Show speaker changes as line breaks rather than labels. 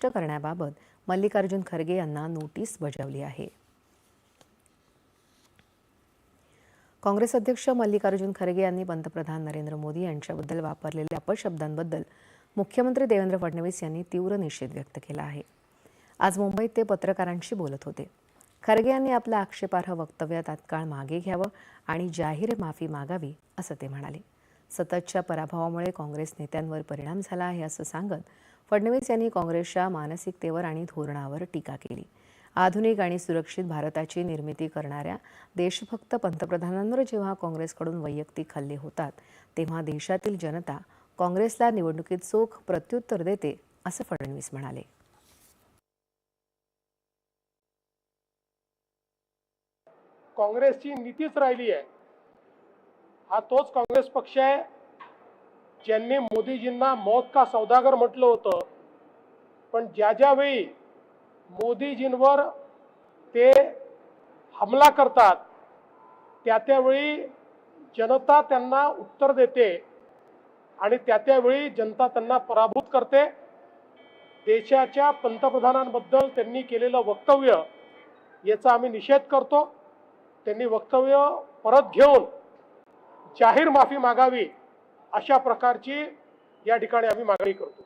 करण्याबाबत मल्लिकार्जुन खरगे यांना नोटीस बजावली आहे। काँग्रेस अध्यक्ष मल्लिकार्जुन खरगे यांनी पंतप्रधान नरेंद्र मोदी यांच्याबद्दल वापरलेल्या अपशब्दांबद्दल मुख्यमंत्री देवेंद्र फडणवीस यांनी तीव्र निषेध व्यक्त केला आहे। आज मुंबईत ते पत्रकारांशी बोलत होते। खरगे यांनी आपलं आक्षेपार्ह वक्तव्य तात्काळ मागे घ्यावं आणि जाहीर माफी मागावी असं ते म्हणाले। सततच्या पराभवामुळे काँग्रेस नेत्यांवर परिणाम झाला आहे असं सांगत फडणवीस यांनी काँग्रेसच्या मानसिकतेवर आणि धोरणावर टीका केली। आधुनिक आणि सुरक्षित भारताची निर्मिती करणाऱ्या देशभक्त पंतप्रधानांवर जेव्हा काँग्रेसकडून वैयक्तिक हल्ले होतात तेव्हा देशातील जनता काँग्रेसला निवडणुकीत चोख प्रत्युत्तर देते असं फडणवीस म्हणाले।
काँग्रेसची नीतीच राहिली आहे। हा तोच काँग्रेस पक्ष आहे ज्यांनी मोदीजींना मौत का सौदागर म्हटलं होतं, पण ज्या वेळी मोदीजींवर ते हमला करतात त्यावेळी जनता त्यांना उत्तर देते आणि त्यावेळी जनता त्यांना पराभूत करते। देशाच्या पंतप्रधानांबद्दल त्यांनी केलेलं वक्तव्य याचा आम्ही निषेध करतो। त्यांनी वक्तव्य परत घेऊन जाहीर माफी मागावी अशा प्रकारची या ठिकाणी आम्ही मागणी करतो।